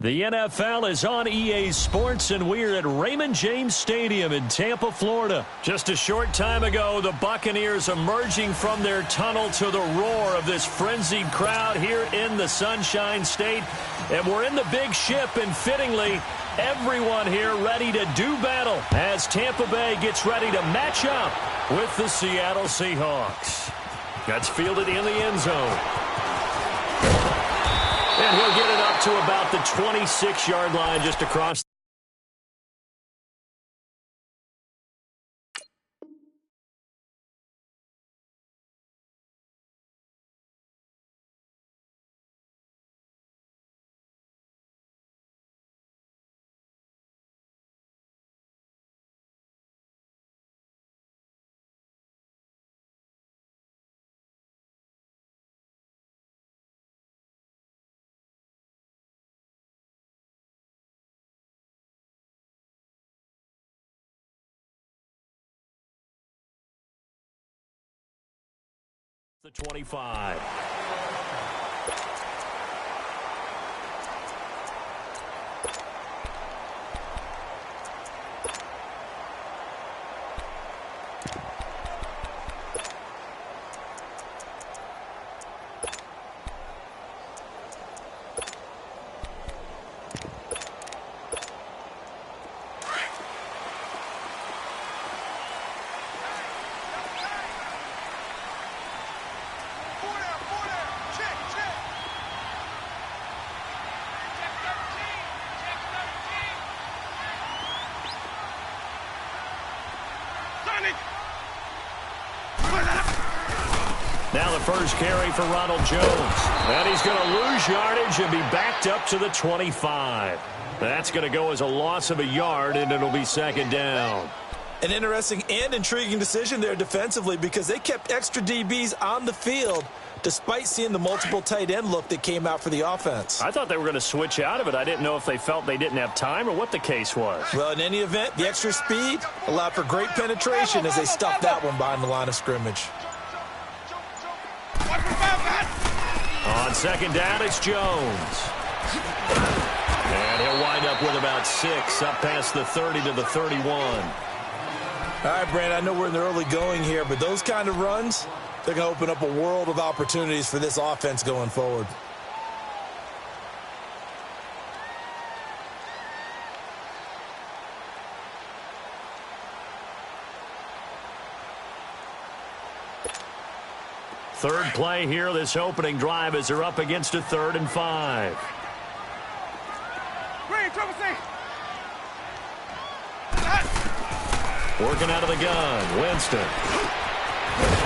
The NFL is on EA Sports, and we're at Raymond James Stadium in Tampa, Florida. Just a short time ago, the Buccaneers emerging from their tunnel to the roar of this frenzied crowd here in the Sunshine State. And we're in the big ship, and fittingly, everyone here ready to do battle as Tampa Bay gets ready to match up with the Seattle Seahawks. That's fielded in the end zone. And he'll get it up to about the 26-yard line just across. The 25. Now the first carry for Ronald Jones. And he's going to lose yardage and be backed up to the 25. That's going to go as a loss of a yard, and it'll be second down. An interesting and intriguing decision there defensively because they kept extra DBs on the field despite seeing the multiple tight end look that came out for the offense. I thought they were going to switch out of it. I didn't know if they felt they didn't have time or what the case was. Well, in any event, the extra speed allowed for great penetration as they stuffed that one behind the line of scrimmage. On second down, it's Jones. And he'll wind up with about 6 up past the 30 to the 31. All right, Brandon, I know we're in the early going here, but those kind of runs, they're going to open up a world of opportunities for this offense going forward. Third play here, this opening drive, as they're up against a 3rd and 5. Working out of the gun, Winston.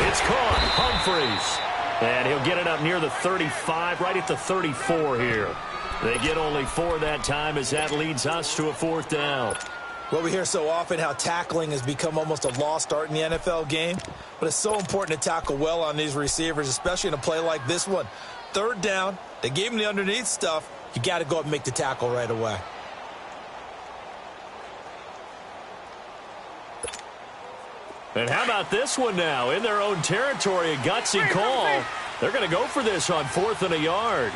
It's caught, Humphreys. And he'll get it up near the 35, right at the 34 here. They get only 4 that time as that leads us to a 4th down. Well, we hear so often how tackling has become almost a lost art in the NFL game, but it's so important to tackle well on these receivers, especially in a play like this one. 3rd down, they gave him the underneath stuff. You got to go up and make the tackle right away. And how about this one now? In their own territory, a gutsy call. They're going to go for this on 4th and a yard.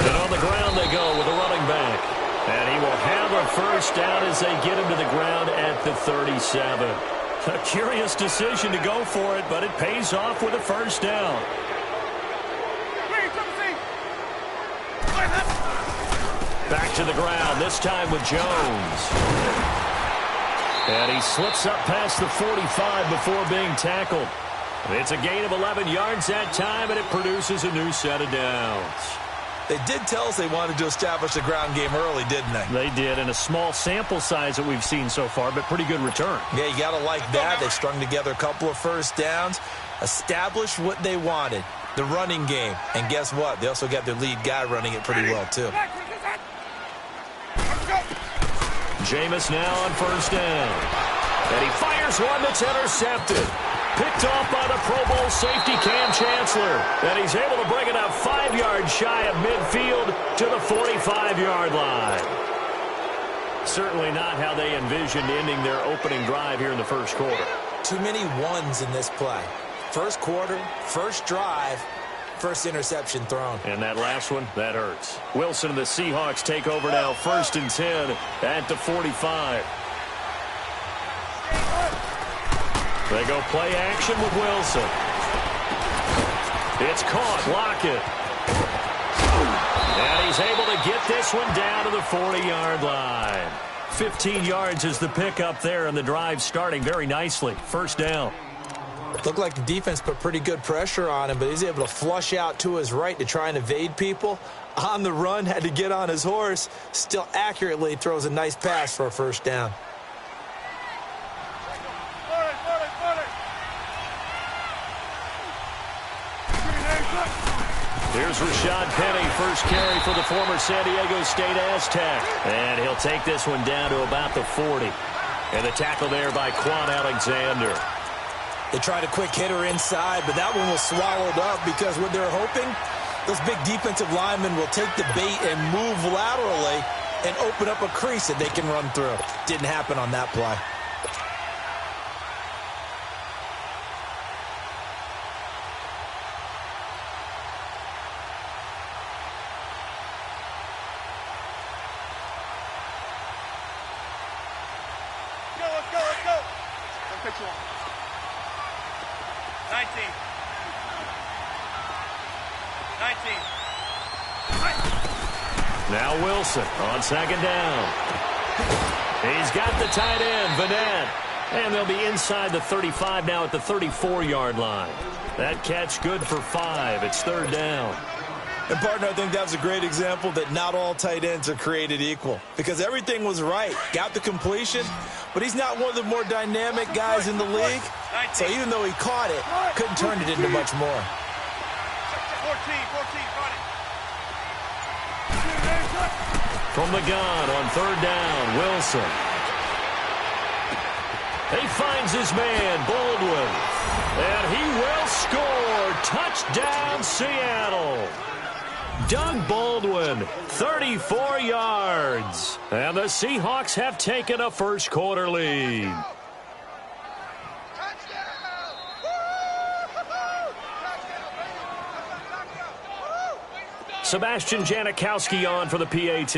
And on the ground they go with a running back. And he will have a first down as they get him to the ground at the 37. A curious decision to go for it, but it pays off with a first down. Back to the ground, this time with Jones. And he slips up past the 45 before being tackled. It's a gain of 11 yards that time, and it produces a new set of downs. They did tell us they wanted to establish the ground game early, didn't they? They did, in a small sample size that we've seen so far, but pretty good return. Yeah, you got to like that. They strung together a couple of first downs, established what they wanted, the running game. And guess what? They also got their lead guy running it pretty well, too. Jameis now on first down. And he fires one that's intercepted. Picked off by the Pro Bowl safety Cam Chancellor. And he's able to bring it up 5 yards shy of midfield to the 45-yard line. Certainly not how they envisioned ending their opening drive here in the first quarter. Too many ones in this play. First quarter, first drive, first interception thrown. And that last one, that hurts. Wilson and the Seahawks take over now, 1st and 10 at the 45. They go play action with Wilson. It's caught. Lockett. And he's able to get this one down to the 40-yard line. 15 yards is the pickup there, and the drive starting very nicely. 1st down. Looked like the defense put pretty good pressure on him, but he's able to flush out to his right to try and evade people. On the run, had to get on his horse. Still accurately throws a nice pass for a 1st down. Here's Rashad Penny, first carry for the former San Diego State Aztec. And he'll take this one down to about the 40. And the tackle there by Quan Alexander. They tried a quick hitter inside, but that one was swallowed up because what they're hoping, those big defensive linemen will take the bait and move laterally and open up a crease that they can run through. Didn't happen on that play. Now Wilson on 2nd down. He's got the tight end, Vanette. And they'll be inside the 35 now at the 34-yard line. That catch good for 5. It's 3rd down. And, partner, I think that was a great example that not all tight ends are created equal. Because everything was right. Got the completion, but he's not one of the more dynamic guys in the league. So even though he caught it, couldn't turn it into much more. 14, got it. From the gun on 3rd down, Wilson. He finds his man, Baldwin. And he will score. Touchdown, Seattle. Doug Baldwin, 34 yards. And the Seahawks have taken a first-quarter lead. Sebastian Janikowski on for the PAT.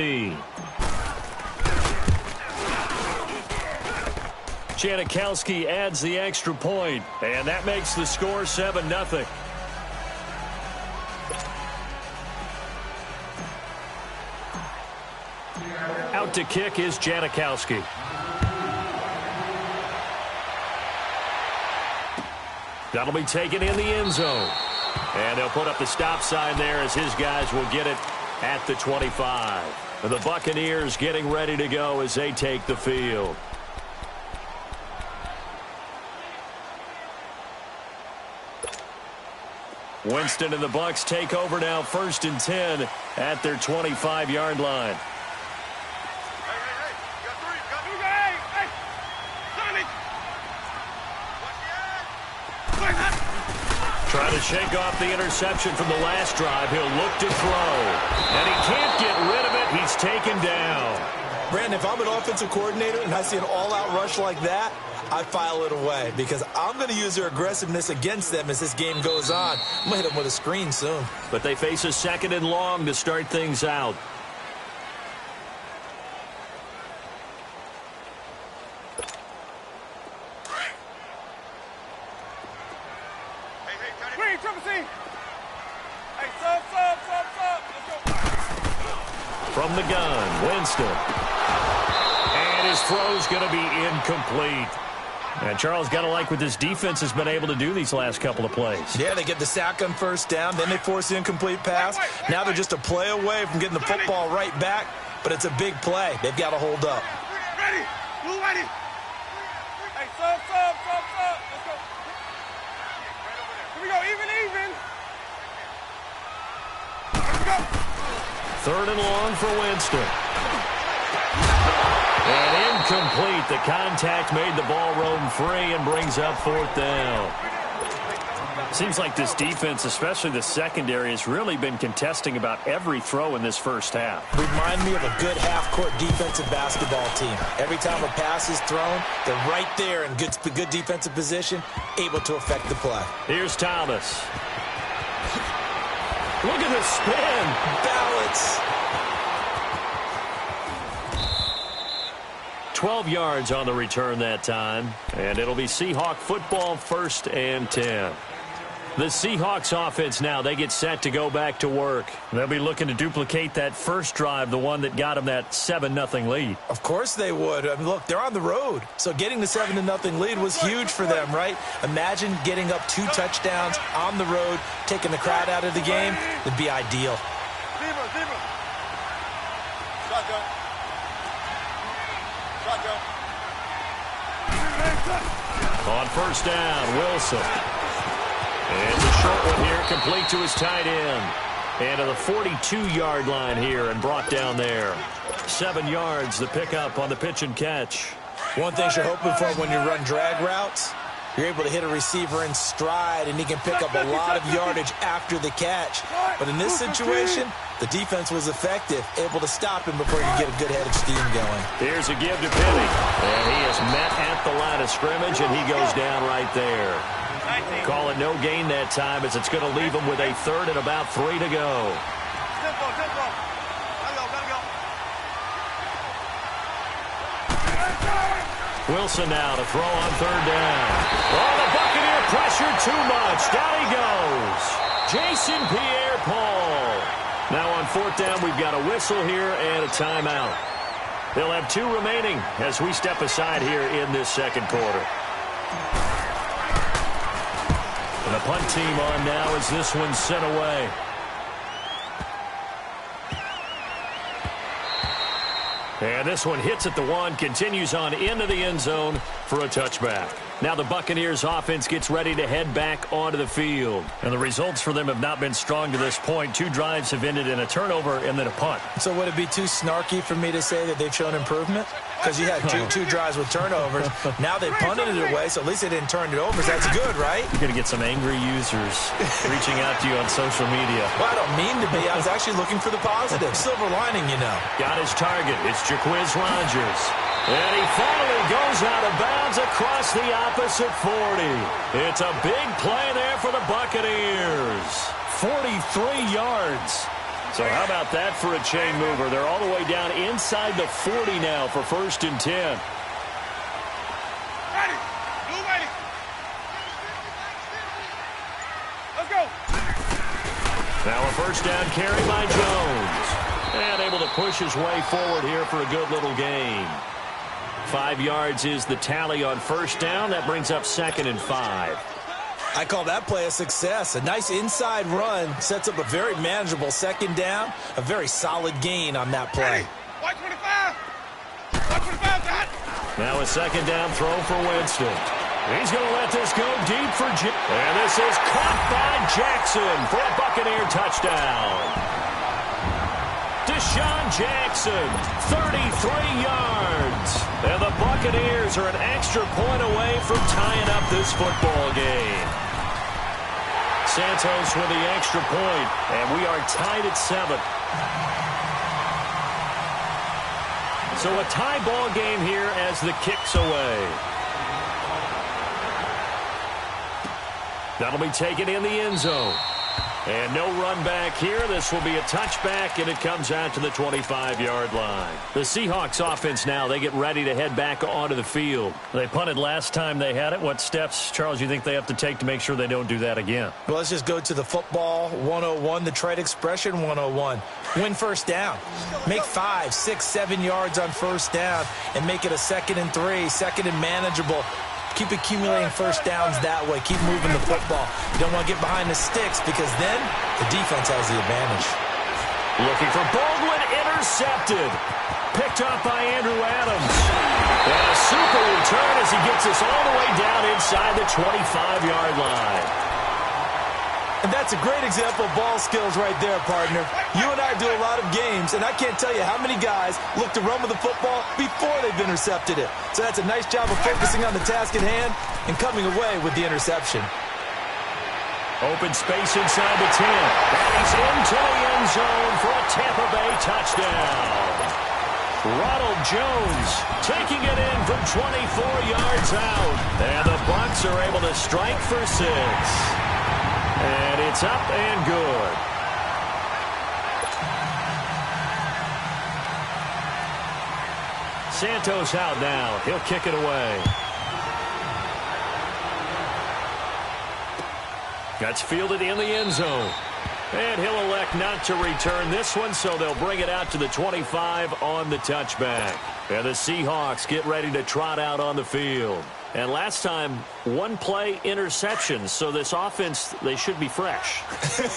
Janikowski adds the extra point, and that makes the score 7-0. Out to kick is Janikowski. That'll be taken in the end zone. And they'll put up the stop sign there as his guys will get it at the 25. And the Buccaneers getting ready to go as they take the field. Winston and the Bucs take over now, 1st and 10 at their 25-yard line. Trying to shake off the interception from the last drive. He'll look to throw. And he can't get rid of it. He's taken down. Brandon, if I'm an offensive coordinator and I see an all-out rush like that, I file it away because I'm going to use their aggressiveness against them as this game goes on. I'm going to hit them with a screen soon. But they face a 2nd and long to start things out. From the gun, Winston. And his throw's going to be incomplete. And Charles, got to like what this defense has been able to do these last couple of plays. Yeah, they get the sack on 1st down, then they force the incomplete pass. Now they're just a play away from getting the football right back, but it's a big play. They've got to hold up. Ready. Blue ready. Hey, sub. Let's go. Here we go, even. Let's go. 3rd and long for Winston. And incomplete. The contact made the ball roam free and brings up 4th down. Seems like this defense, especially the secondary, has really been contesting about every throw in this first half. Remind me of a good half-court defensive basketball team. Every time a pass is thrown, they're right there in good defensive position, able to affect the play. Here's Thomas. Look at the spin. Balance. 12 yards on the return that time. And it'll be Seahawk football, 1st and 10. The Seahawks offense now, they get set to go back to work. They'll be looking to duplicate that first drive, the one that got them that 7-0 lead. Of course they would. I mean, look, they're on the road. So getting the 7-0 lead was huge for them, right? Imagine getting up 2 touchdowns on the road, taking the crowd out of the game. It'd be ideal. Zebra. Shotgun. On 1st down, Wilson. And the short one here, complete to his tight end. And to the 42-yard line here and brought down there. 7 yards, the pickup on the pitch and catch. One thing you're hoping for when you run drag routes, you're able to hit a receiver in stride, and he can pick up a lot of yardage after the catch. But in this situation, the defense was effective, able to stop him before you get a good head of steam going. Here's a give to Penny. And he is met at the line of scrimmage, and he goes down right there. Call it no gain that time, as it's going to leave him with a 3rd and about 3 to go. Tempo. Gotta go. Wilson now to throw on 3rd down. Oh, the Buccaneer pressure too much. Down he goes. Jason Pierre-Paul. Now on 4th down, we've got a whistle here and a timeout. They'll have 2 remaining as we step aside here in this 2nd quarter. And the punt team on now as this one's sent away. And this one hits at the 1, continues on into the end zone for a touchback. Now the Buccaneers offense gets ready to head back onto the field. And the results for them have not been strong to this point. 2 drives have ended in a turnover and then a punt. So would it be too snarky for me to say that they've shown improvement? Because you had two drives with turnovers. Now they punted it away, so at least they didn't turn it over. So that's good, right? You're going to get some angry users reaching out to you on social media. Well, I don't mean to be. I was actually looking for the positive. Silver lining, you know. Got his target. It's Jaquiz Rogers. And he finally goes out of bounds across the opposite 40. It's a big play there for the Buccaneers. 43 yards. So how about that for a chain mover? They're all the way down inside the 40 now for 1st and 10. Ready. Blue ready. Let's go. Now a 1st down carry by Jones. And able to push his way forward here for a good little gain. 5 yards is the tally on 1st down. That brings up 2nd and 5. I call that play a success. A nice inside run sets up a very manageable 2nd down. A very solid gain on that play. White 25. White 25, Dot. Now a 2nd down throw for Winston. He's going to let this go deep for Jim. And this is caught by Jackson for a Buccaneer touchdown. Deshaun Jackson, 33 yards. And the Buccaneers are an extra point away from tying up this football game. Santos with the extra point, and we are tied at 7. So a tie ball game here as the kick's away. That'll be taken in the end zone. And no run back here. This will be a touchback, and it comes out to the 25-yard line. The Seahawks offense now, they get ready to head back onto the field. They punted last time they had it. What steps, Charles, you think they have to take to make sure they don't do that again? Well, let's just go to the football 101, the trade expression 101. Win 1st down. Make 5, 6, 7 yards on 1st down and make it a 2nd and 3, 2nd and manageable. Keep accumulating 1st downs that way. Keep moving the football. You don't want to get behind the sticks because then the defense has the advantage. Looking for Baldwin, intercepted. Picked up by Andrew Adams. And a super return as he gets us all the way down inside the 25-yard line. And that's a great example of ball skills right there, partner. You and I do a lot of games, and I can't tell you how many guys look to run with the football before they've intercepted it. So that's a nice job of focusing on the task at hand and coming away with the interception. Open space inside the 10. And he's into the end zone for a Tampa Bay touchdown. Ronald Jones taking it in from 24 yards out. And the Bucs are able to strike for 6. And it's up and good. Santos out now. He'll kick it away. That's fielded in the end zone. And he'll elect not to return this one, so they'll bring it out to the 25 on the touchback. And the Seahawks get ready to trot out on the field. And last time, one-play interception, so this offense, they should be fresh.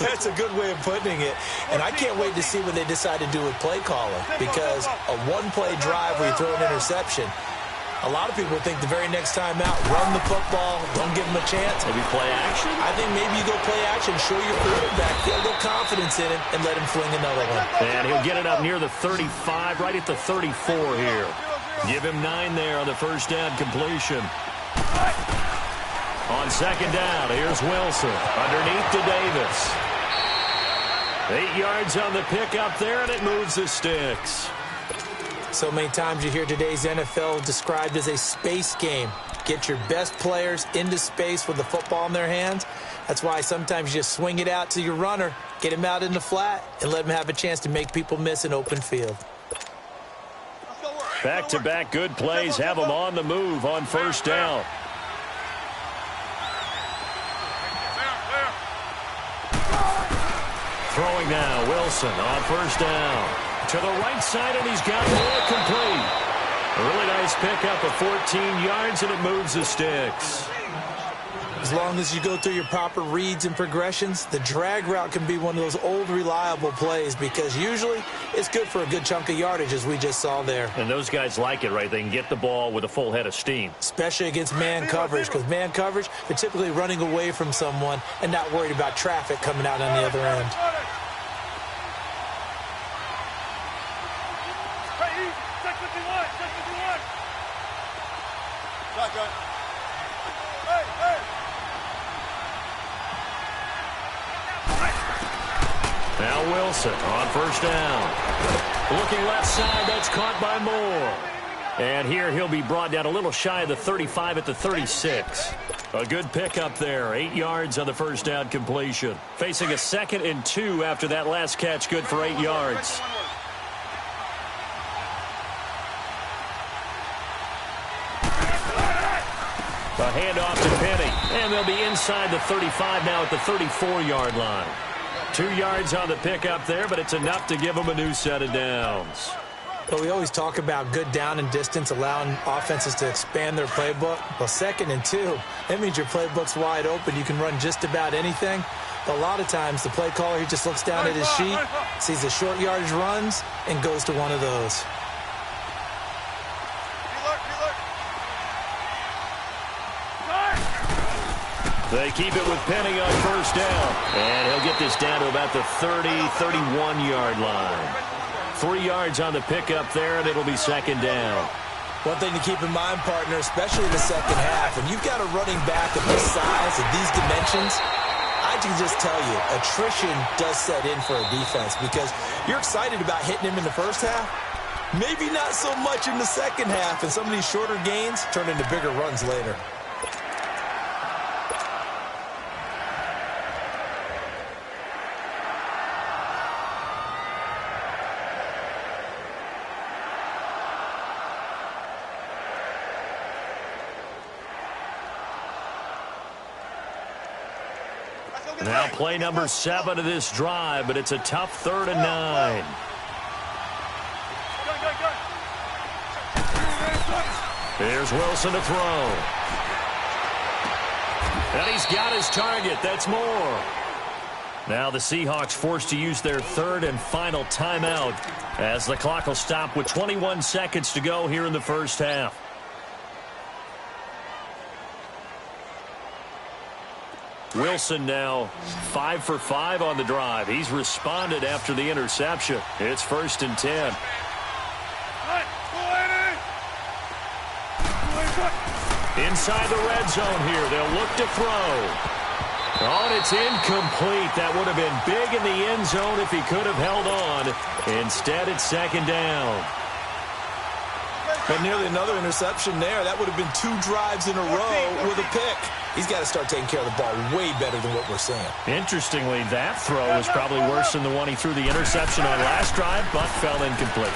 That's a good way of putting it. And I can't wait to see what they decide to do with play calling, because a one-play drive where you throw an interception, a lot of people think the very next time out, run the football, don't give them a chance. Maybe play action? I think maybe you go play action, show your quarterback, get a little confidence in it, and let him fling another one. And he'll get it up near the 35, right at the 34 here. Give him 9 there on the first down completion. On second down, here's Wilson. Underneath to Davis. 8 yards on the pickup there, and it moves the sticks. So many times you hear today's NFL described as a space game. Get your best players into space with the football in their hands. That's why sometimes you just swing it out to your runner, get him out in the flat, and let him have a chance to make people miss an open field. Back-to-back good plays have them on the move on first down. Throwing now, Wilson on first down. To the right side, and he's got more complete. A really nice pickup of 14 yards, and it moves the sticks. As long as you go through your proper reads and progressions, the drag route can be one of those old reliable plays, because usually it's good for a good chunk of yardage, as we just saw there. And those guys like it, right? They can get the ball with a full head of steam. Especially against man coverage, because man coverage, they're typically running away from someone and not worried about traffic coming out on the other end. Now Wilson on first down. Looking left side, that's caught by Moore. And here he'll be brought down a little shy of the 35 at the 36. A good pickup there. 8 yards on the first down completion. Facing a 2nd and 2 after that last catch. Good for 8 yards. A handoff to Penny. And they'll be inside the 35 now at the 34-yard line. 2 yards on the pickup there, but it's enough to give them a new set of downs. But we always talk about good down and distance, allowing offenses to expand their playbook. Well, 2nd and 2, that means your playbook's wide open. You can run just about anything. But a lot of times, the play caller, he just looks down at his sheet, sees the short yardage runs, and goes to one of those. They keep it with Penny on first down. And he'll get this down to about the 30, 31-yard line. 3 yards on the pickup there, and it'll be second down. One thing to keep in mind, partner, especially in the second half, when you've got a running back of this size, of these dimensions, I can just tell you, attrition does set in for a defense, because you're excited about hitting him in the first half. Maybe not so much in the second half, and some of these shorter gains turn into bigger runs later. Now play number 7 of this drive, but it's a tough 3rd and 9. Here's Wilson to throw. And he's got his target. That's Moore. Now the Seahawks forced to use their 3rd and final timeout, as the clock will stop with 21 seconds to go here in the first half. Wilson now 5 for 5 on the drive. He's responded after the interception. It's 1st and 10. Inside the red zone here. They'll look to throw. Oh, and it's incomplete. That would have been big in the end zone if he could have held on. Instead, it's 2nd down. But nearly another interception there. That would have been 2 drives in a row with a pick. He's got to start taking care of the ball way better than what we're seeing. Interestingly, that throw was probably worse than the one he threw the interception on last drive, but fell incomplete.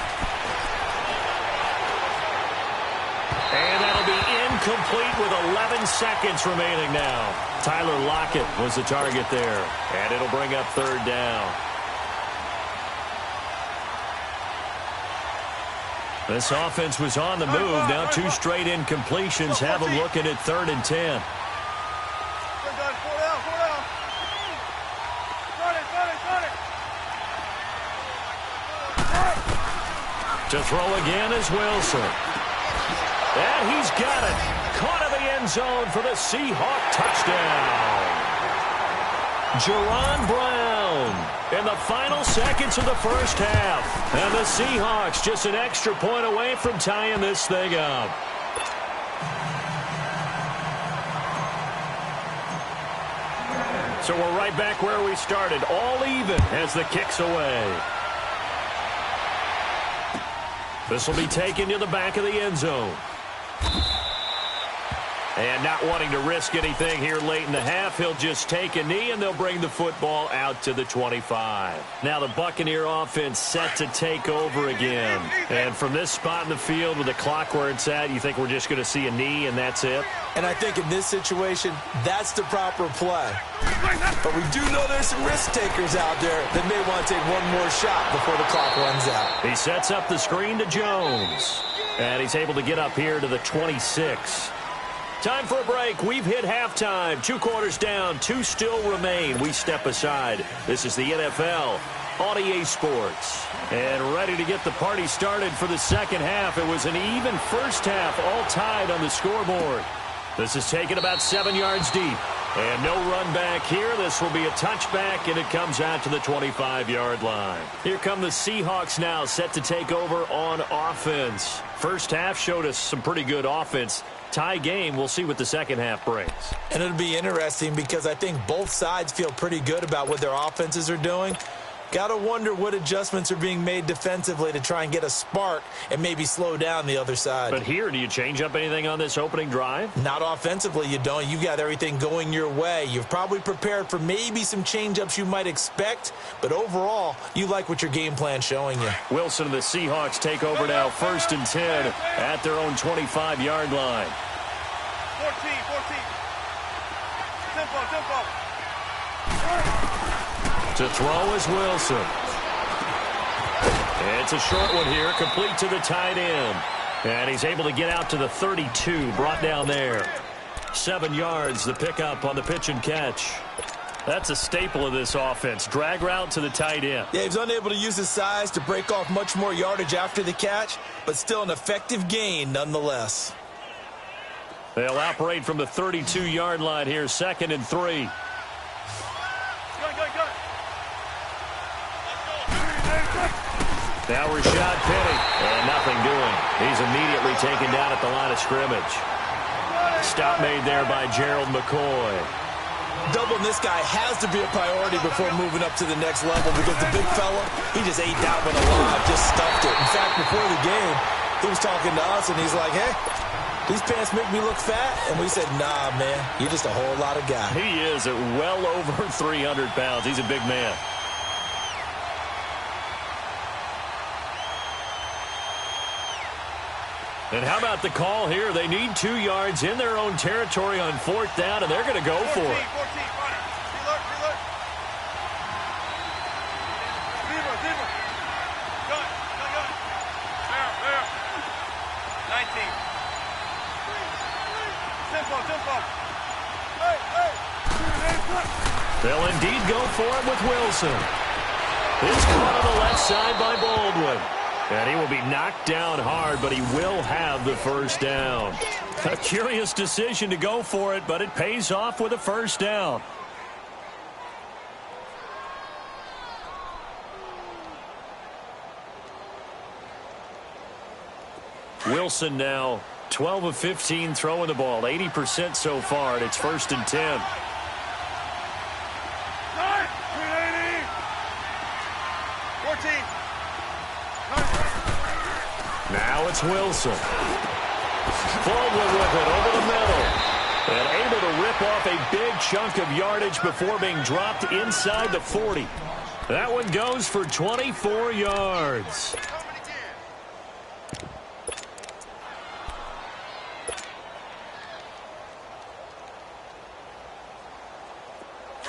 Incomplete with 11 seconds remaining now. Tyler Lockett was the target there, and it'll bring up third down. This offense was on the move. Now two straight incompletions have them looking at 3rd and 10. To throw again is Wilson. And he's got it. Caught in the end zone for the Seahawk touchdown. Jerron Brown in the final seconds of the first half. And the Seahawks just an extra point away from tying this thing up. So we're right back where we started. All even as the kick's away. This will be taken to the back of the end zone. And not wanting to risk anything here late in the half, he'll just take a knee, and they'll bring the football out to the 25. Now the Buccaneer offense set to take over again. And from this spot in the field with the clock where it's at, you think we're just going to see a knee and that's it? And I think in this situation, that's the proper play. But we do know there's some risk takers out there that may want to take one more shot before the clock runs out. He sets up the screen to Jones. And he's able to get up here to the 26. Time for a break. We've hit halftime. 2 quarters down. 2 still remain. We step aside. This is the NFL on EA Sports. And ready to get the party started for the second half. It was an even first half, all tied on the scoreboard. This is taken about 7 yards deep. And no run back here. This will be a touchback, and it comes out to the 25-yard line. Here come the Seahawks now, set to take over on offense. First half showed us some pretty good offense. Tie game. We'll see what the second half brings. And it'll be interesting because I think both sides feel pretty good about what their offenses are doing. Got to wonder what adjustments are being made defensively to try and get a spark and maybe slow down the other side. But here, do you change up anything on this opening drive? Not offensively, you don't. You've got everything going your way. You've probably prepared for maybe some change-ups you might expect, but overall, you like what your game plan's showing you. Wilson and the Seahawks take over now, 1st and 10 at their own 25-yard line. 14. Tempo. To throw is Wilson. It's a short one here, complete to the tight end. And he's able to get out to the 32, brought down there. 7 yards, the pickup on the pitch and catch. That's a staple of this offense. Drag route to the tight end. Yeah, he's unable to use his size to break off much more yardage after the catch, but still an effective gain nonetheless. They'll operate from the 32-yard line here, 2nd and 3. Now Rashad Penny, and nothing doing. He's immediately taken down at the line of scrimmage. Stop made there by Gerald McCoy. Doubling this guy has to be a priority before moving up to the next level because the big fella, he just ate that one alive, just stuffed it. In fact, before the game, he was talking to us, and he's like, hey, these pants make me look fat. And we said, nah, man, you're just a whole lot of guy. He is at well over 300 pounds. He's a big man. And how about the call here? They need 2 yards in their own territory on 4th down, and they're going to go for it. 19. Tempo. They'll indeed go for it with Wilson. It's caught on the left side by Baldwin. And he will be knocked down hard, but he will have the first down. A curious decision to go for it, but it pays off with a first down. Wilson now 12 of 15 throwing the ball, 80% so far, and it's 1st and 10. Now it's Wilson. Baldwin with it over the middle. And able to rip off a big chunk of yardage before being dropped inside the 40. That one goes for 24 yards.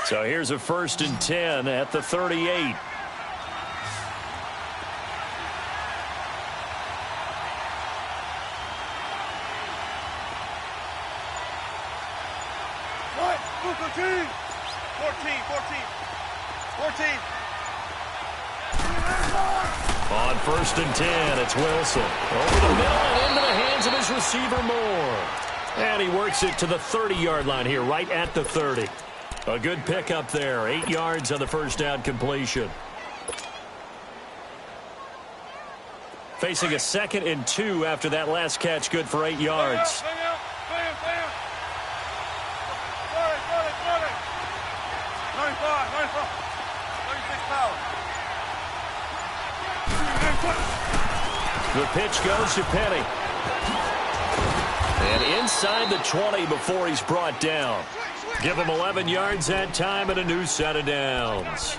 So here's a 1st and 10 at the 38. What? 14. 14. On 1st and 10, it's Wilson. Over the middle and into the hands of his receiver, Moore. And he works it to the 30-yard line here, right at the 30. A good pickup there. 8 yards on the first down completion. Facing a 2nd and 2 after that last catch, good for 8 yards. Bam. 95. 36 power. The pitch goes to Penny. And inside the 20 before he's brought down. Give him 11 yards that time and a new set of downs.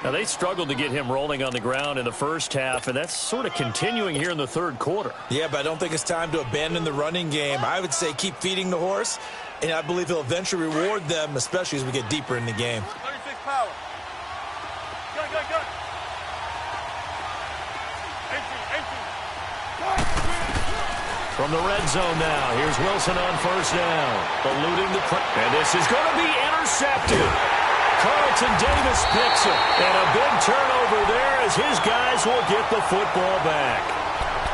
Now, they struggled to get him rolling on the ground in the first half, and that's sort of continuing here in the third quarter. Yeah, but I don't think it's time to abandon the running game. I would say keep feeding the horse, and I believe he'll eventually reward them, especially as we get deeper in the game. 36 power. Gun. 18. From the red zone now, here's Wilson on first down. Eluding the and this is going to be intercepted. Carlton Davis picks it. And a big turnover there as his guys will get the football back.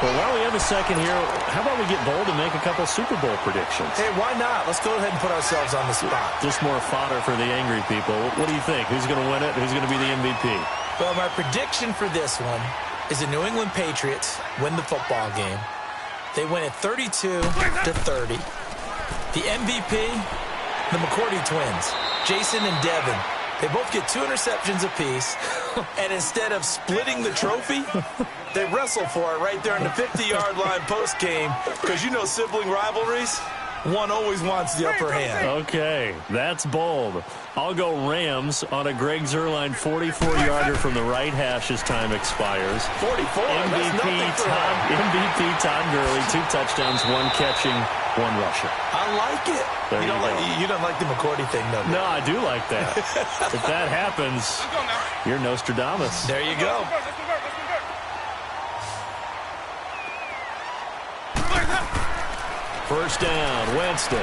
Well, while we have a second here, how about we get bold and make a couple Super Bowl predictions? Hey, why not? Let's go ahead and put ourselves on the spot. Just more fodder for the angry people. What do you think? Who's going to win it? Who's going to be the MVP? Well, my prediction for this one is the New England Patriots win the football game. They win it 32-30. The MVP, the McCourty twins, Jason and Devin. They both get 2 interceptions apiece, and instead of splitting the trophy, they wrestle for it right there in the 50-yard line post-game, because you know sibling rivalries, one always wants the upper hand. Okay, that's bold. I'll go Rams on a Greg Zuerlein 44-yarder from the right hash as time expires. 44, MVP Todd Gurley, 2 touchdowns, 1 catching, 1 rushing. I like it. You don't like the McCourty thing, though. No, I do like that. If that happens, you're Nostradamus. There you go. First down, Winston.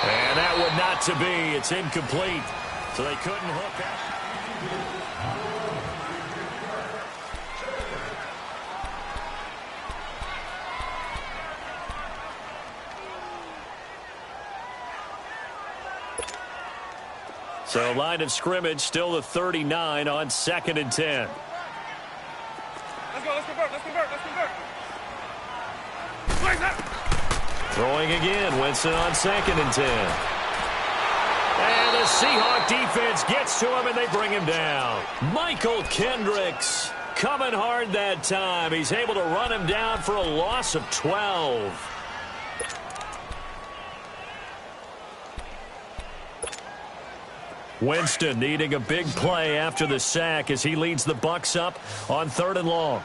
And that would not to be. It's incomplete. So they couldn't hook up. So line of scrimmage still the 39 on 2nd and 10. Let's convert. Throwing again, Winston on 2nd and 10. And the Seahawk defense gets to him, and they bring him down. Michael Kendricks coming hard that time. He's able to run him down for a loss of 12. Winston needing a big play after the sack as he leads the Bucs up on 3rd and long.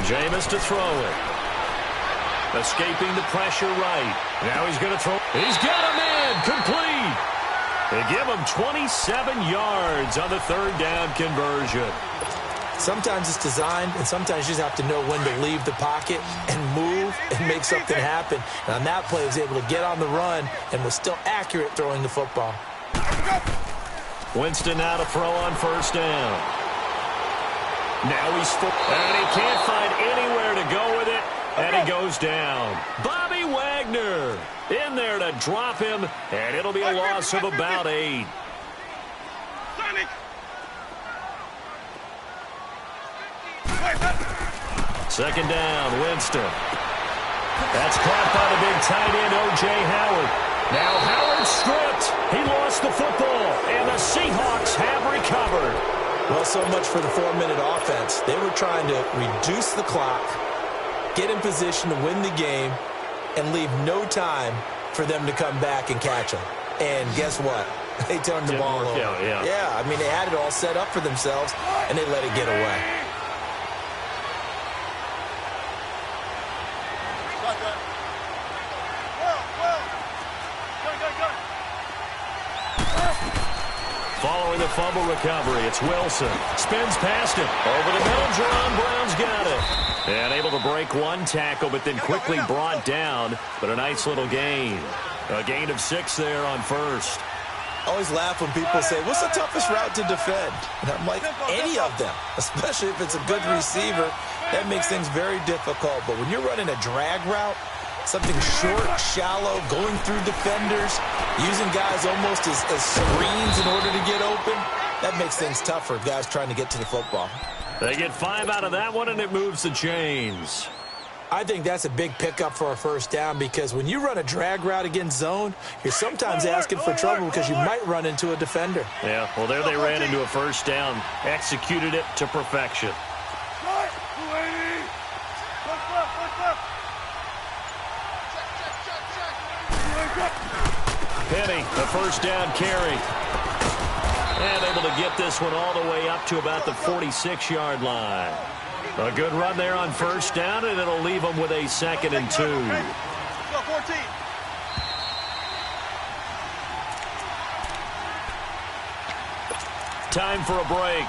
Jameis to throw it. Escaping the pressure right. Now he's going to throw. He's got him in. Complete. They give him 27 yards on the 3rd down conversion. Sometimes it's designed, and sometimes you just have to know when to leave the pocket and move and make something happen. And on that play, he was able to get on the run and was still accurate throwing the football. Winston now to throw on 1st down. Now he's full, and he can't find anywhere to go with it, and he goes down. Bobby Wagner in there to drop him, and it'll be a loss of about 8. Second down, Winston. That's caught by the big tight end, O.J. Howard. Now Howard stripped. He lost the football, and the Seahawks have recovered. Well, so much for the 4-minute offense. They were trying to reduce the clock, get in position to win the game, and leave no time for them to come back and catch them. And guess what? They turned the ball over. Yeah, I mean, they had it all set up for themselves, and they let it get away. Following the fumble recovery, it's Wilson. Spins past him. Over the middle, Jerome Brown's got it. And able to break one tackle, but then quickly brought down. But a nice little gain. A gain of 6 there on first. I always laugh when people say, what's the toughest route to defend? And I'm like, any of them, especially if it's a good receiver. That makes things very difficult. But when you're running a drag route, something short, shallow, going through defenders, using guys almost as screens in order to get open, that makes things tough for guys trying to get to the football. They get 5 out of that one, and it moves the chains. I think that's a big pickup for a first down because when you run a drag route against zone, you're sometimes asking for trouble because you might run into a defender. Yeah, well, there they ran into a first down. Executed it to perfection. Penny, a first down carry. And able to get this one all the way up to about the 46-yard line. A good run there on first down, and it'll leave them with a 2nd and 2. Time for a break.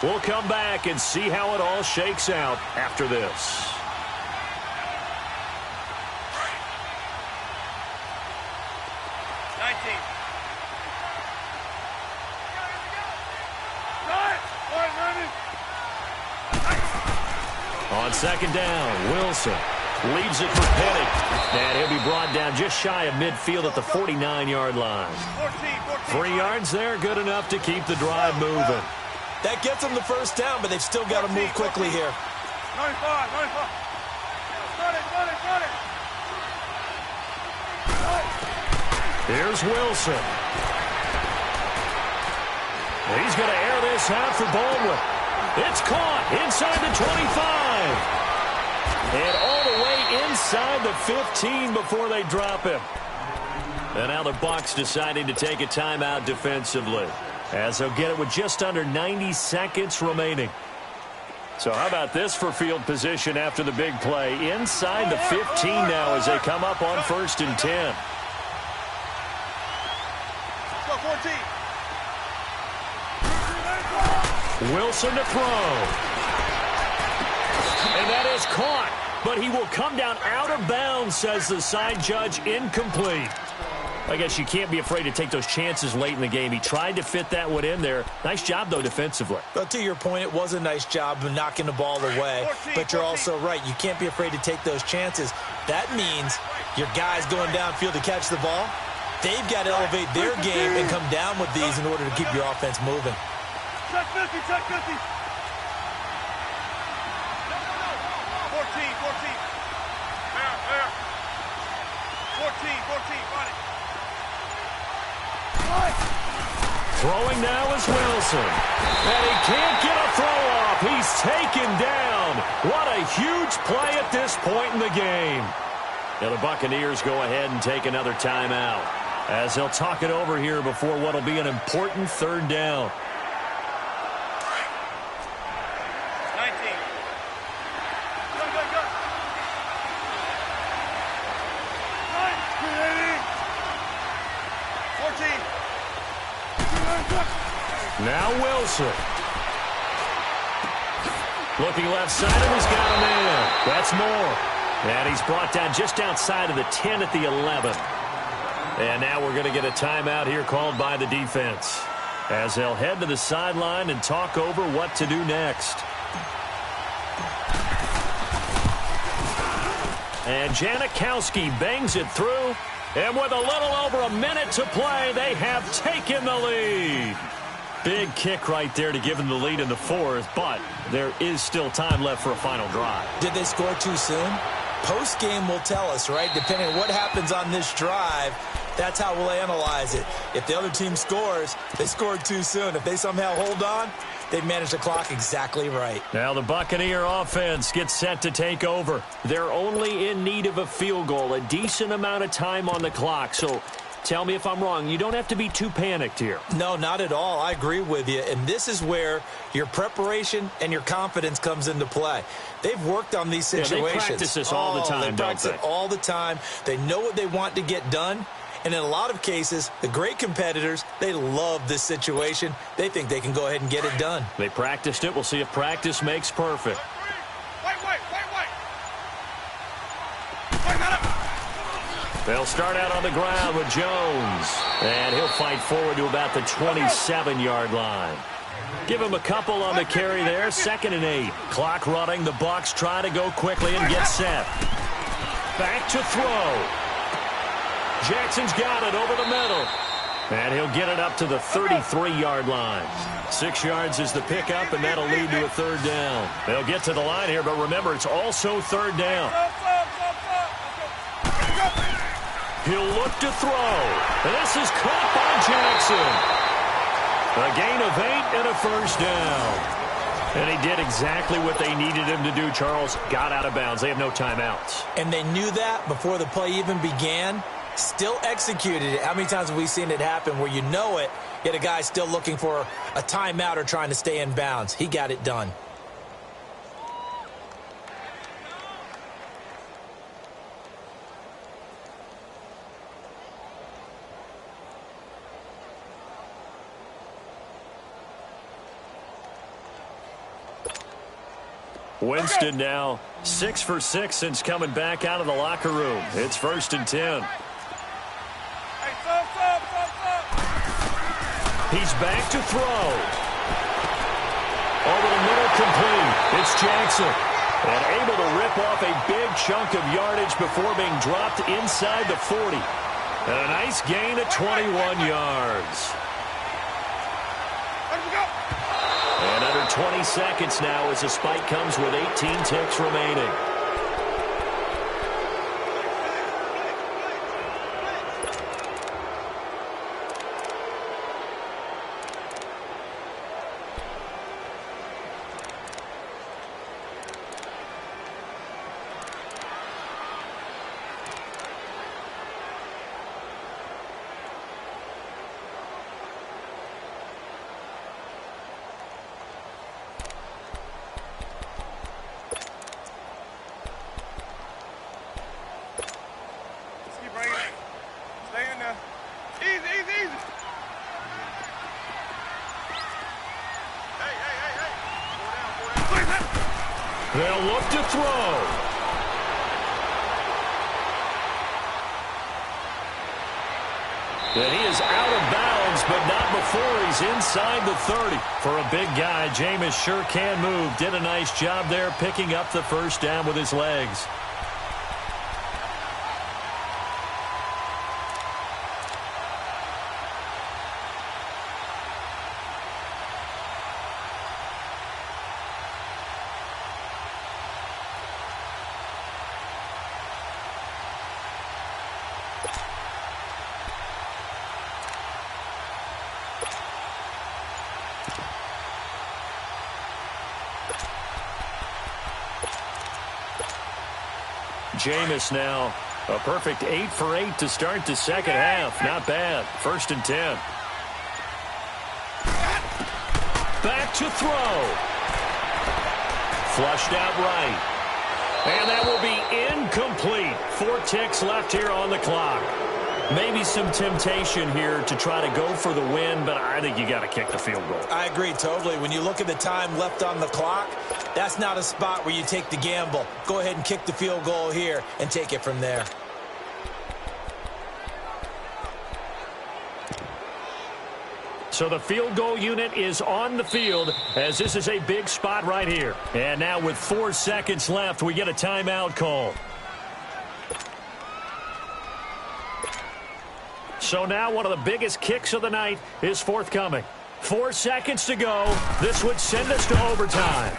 We'll come back and see how it all shakes out after this. On 2nd down, Wilson leaves it for Penny. And he'll be brought down just shy of midfield at the 49-yard line. 3 yards there, good enough to keep the drive moving. That gets them the first down, but they've still got to move quickly here. 95. Here's Wilson. He's going to air this out for Baldwin. It's caught inside the 25. And all the way inside the 15 before they drop him. And now the Bucs deciding to take a timeout defensively, as they'll get it with just under 90 seconds remaining. So how about this for field position after the big play? Inside the 15 now as they come up on 1st and 10. Wilson to throw. And that is caught. But he will come down out of bounds, says the side judge. Incomplete. I guess you can't be afraid to take those chances late in the game. He tried to fit that one in there. Nice job, though, defensively. But to your point, it was a nice job of knocking the ball away. But you're also right. You can't be afraid to take those chances. That means your guys going downfield to catch the ball, they've got to elevate their game and come down with these in order to keep your offense moving. Check 50. 14. 14. Got it. Throwing now is Wilson. And he can't get a throw off. He's taken down. What a huge play at this point in the game. Now the Buccaneers go ahead and take another timeout, as they'll talk it over here before what will be an important 3rd down. 19. Go. 14. Now Wilson. Looking left side, and he's got a man. That's more. And he's brought down just outside of the 10 at the 11. And now we're going to get a timeout here called by the defense, as they'll head to the sideline and talk over what to do next. And Janikowski bangs it through. And with a little over a minute to play, they have taken the lead. Big kick right there to give them the lead in the 4th, but there is still time left for a final drive. Did they score too soon? Post-game will tell us, right? Depending on what happens on this drive, that's how we'll analyze it. If the other team scores, they scored too soon. If they somehow hold on, they've managed the clock exactly right. Now the Buccaneer offense gets set to take over. They're only in need of a field goal, a decent amount of time on the clock. So Tell me if I'm wrong. You don't have to be too panicked here. No, not at all. I agree with you. And this is where your preparation and your confidence comes into play. They've worked on these situations. Yeah, they practice this all the time, They practice it all the time. They know what they want to get done. And in a lot of cases, the great competitors, they love this situation. They think they can go ahead and get it done. They practiced it. We'll see if practice makes perfect. They'll start out on the ground with Jones. And he'll fight forward to about the 27-yard line. Give him a couple on the carry there. 2nd and 8. Clock running. The Bucs try to go quickly and get set. Back to throw. Jackson's got it over the middle. And he'll get it up to the 33-yard line. 6 yards is the pickup, and that'll lead to a 3rd down. They'll get to the line here, but remember, it's also 3rd down. He'll look to throw. And this is caught by Jackson. A gain of 8 and a 1st down. And he did exactly what they needed him to do, Charles. Got out of bounds. They have no timeouts. And they knew that before the play even began. Still executed it. How many times have we seen it happen where you know it, yet a guy still looking for a timeout or trying to stay in bounds? He got it done. Winston now 6 for 6 since coming back out of the locker room. It's 1st and 10. He's back to throw. Over the middle, complete. It's Jackson. And able to rip off a big chunk of yardage before being dropped inside the 40. And a nice gain of 21 yards. And under 20 seconds now as the spike comes with 18 ticks remaining. They'll look to throw. And he is out of bounds, but not before he's inside the 30. For a big guy, Jameis sure can move. Did a nice job there picking up the 1st down with his legs. Jameis now a perfect 8 for 8 to start the 2nd half. Not bad. 1st and 10. Back to throw. Flushed out right. And that will be incomplete. 4 ticks left here on the clock. Maybe some temptation here to try to go for the win, but I think you got to kick the field goal. I agree totally. When you look at the time left on the clock, that's not a spot where you take the gamble. Go ahead and kick the field goal here and take it from there. So the field goal unit is on the field as this is a big spot right here. And now with 4 seconds left, we get a timeout call. So now one of the biggest kicks of the night is forthcoming. 4 seconds to go. This would send us to overtime.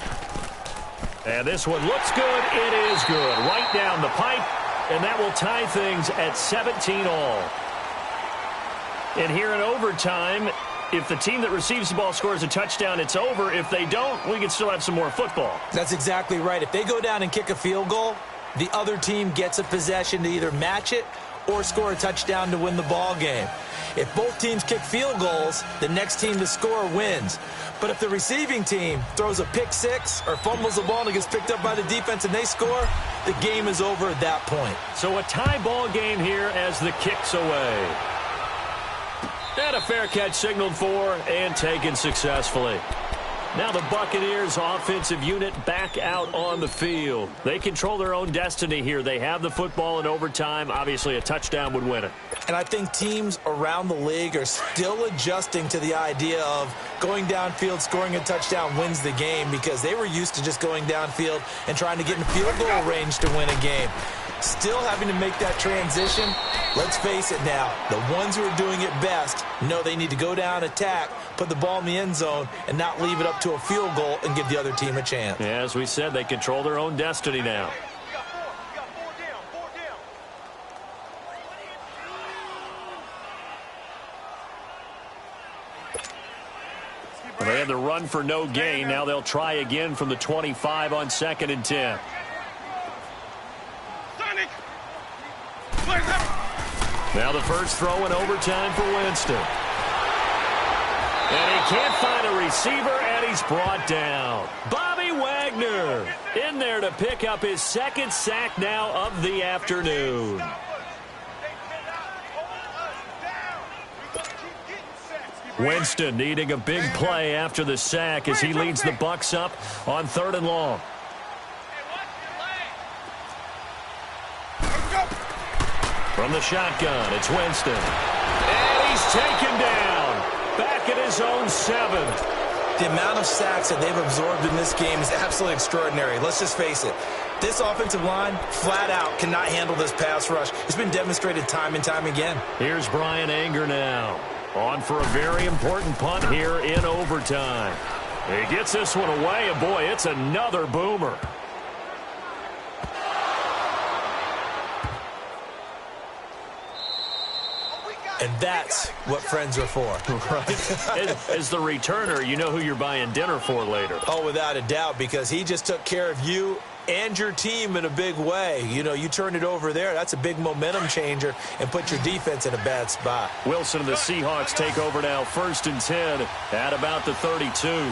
And this one looks good. It is good. Right down the pipe. And that will tie things at 17 all. And here in overtime, if the team that receives the ball scores a touchdown, it's over. If they don't, we can still have some more football. That's exactly right. If they go down and kick a field goal, the other team gets a possession to either match it or score a touchdown to win the ball game. If both teams kick field goals, the next team to score wins. But if the receiving team throws a pick six or fumbles the ball and it gets picked up by the defense and they score, the game is over at that point. So a tie ball game here as the kick's away. And a fair catch signaled for and taken successfully. Now the Buccaneers offensive unit back out on the field. They control their own destiny here. They have the football in overtime. Obviously, a touchdown would win it. And I think teams around the league are still adjusting to the idea of going downfield, scoring a touchdown wins the game, because they were used to just going downfield and trying to get in field goal range to win a game. Still having to make that transition. Let's face it now, the ones who are doing it best know they need to go down, attack, put the ball in the end zone, and not leave it up to a field goal and give the other team a chance. Yeah, as we said, they control their own destiny now. Well, they had the run for no gain. Now they'll try again from the 25 on 2nd and 10. Now the first throw in overtime for Winston. And he can't find a receiver, and he's brought down. Bobby Wagner in there to pick up his second sack now of the afternoon. Winston needing a big play after the sack as he leads the Bucs up on 3rd and long. From the shotgun, it's Winston. And he's taken down. Back at his own 7. The amount of sacks that they've absorbed in this game is absolutely extraordinary. Let's just face it. This offensive line, flat out, cannot handle this pass rush. It's been demonstrated time and time again. Here's Brian Anger now. On for a very important punt here in overtime. He gets this one away, and boy, it's another boomer. And that's what friends are for. Right? As the returner, you know who you're buying dinner for later. Oh, without a doubt, because he just took care of you and your team in a big way. You know, you turned it over there. That's a big momentum changer and put your defense in a bad spot. Wilson and the Seahawks take over now, 1st and 10 at about the 32.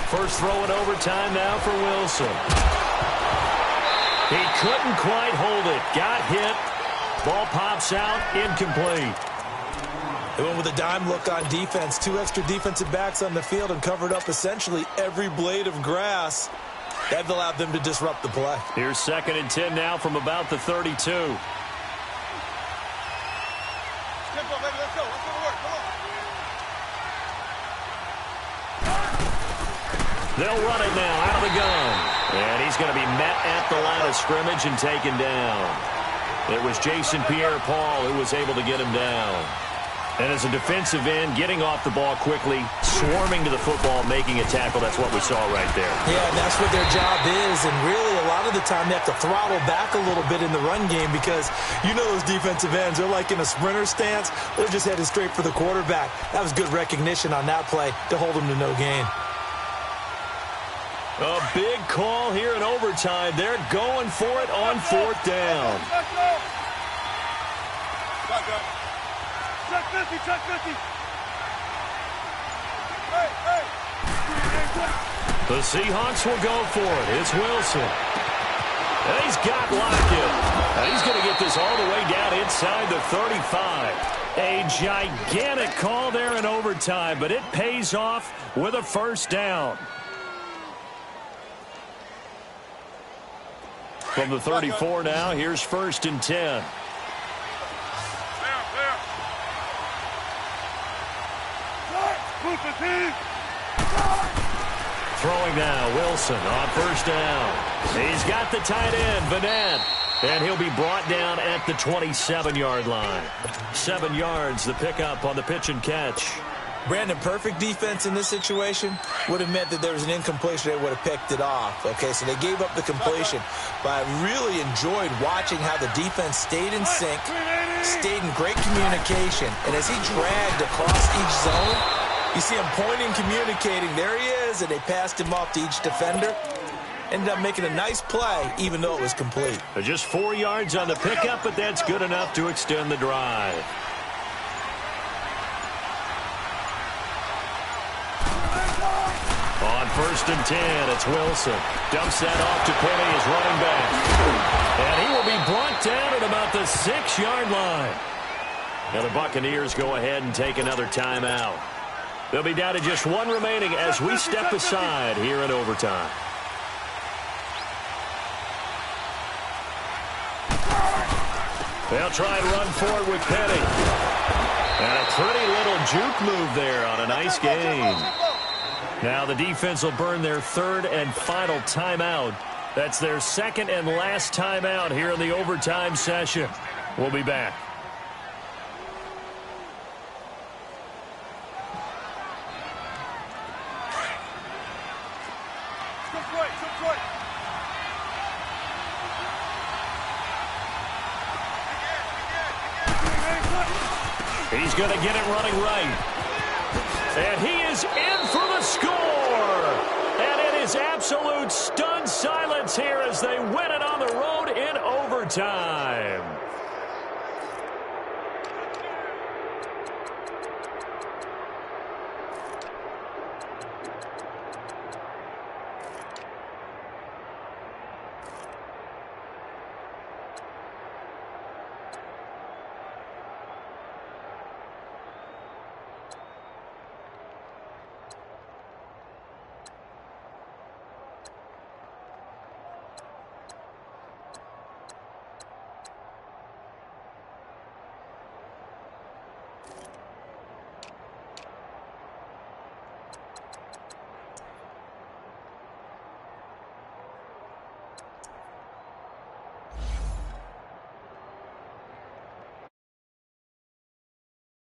First throw in overtime now for Wilson. He couldn't quite hold it. Got hit. Ball pops out. Incomplete. They went with a dime look on defense. 2 extra defensive backs on the field and covered up essentially every blade of grass. That allowed them to disrupt the play. Here's 2nd and 10 now from about the 32. They'll run it now out of the gun. And he's going to be met at the line of scrimmage and taken down. It was Jason Pierre-Paul who was able to get him down. And as a defensive end, getting off the ball quickly, swarming to the football, making a tackle, that's what we saw right there. Yeah, and that's what their job is. And really, a lot of the time, they have to throttle back a little bit in the run game because you know those defensive ends, they're like in a sprinter stance. They're just headed straight for the quarterback. That was good recognition on that play to hold them to no gain. A big call here in overtime. They're going for it on 4th down. Check 50, check 50. The Seahawks will go for it. It's Wilson. And he's got Lockett. And he's going to get this all the way down inside the 35. A gigantic call there in overtime, but it pays off with a 1st down. From the 34 now, here's 1st and 10. Throwing now, Wilson on 1st down. He's got the tight end, Vanette. And he'll be brought down at the 27-yard line. 7 yards, the pickup on the pitch and catch. Brandon, perfect defense in this situation would have meant that there was an incompletion. They would have picked it off. Okay, so they gave up the completion. But I really enjoyed watching how the defense stayed in sync, stayed in great communication. And as he dragged across each zone, you see him pointing, communicating. There he is, and they passed him off to each defender. Ended up making a nice play, even though it was complete. Just 4 yards on the pickup, but that's good enough to extend the drive. On 1st and 10, it's Wilson. Dumps that off to Penny, his running back. And he will be brought down at about the 6-yard line. Now the Buccaneers go ahead and take another timeout. They'll be down to just 1 remaining as we step aside here in overtime. They'll try and run forward with Penny. And a pretty little juke move there on a nice gain. Now the defense will burn their 3rd and final timeout. That's their 2nd and last timeout here in the overtime session. We'll be back. He's going to get it running right. And he is in for the score. And it is absolute stunned silence here as they win it on the road in overtime.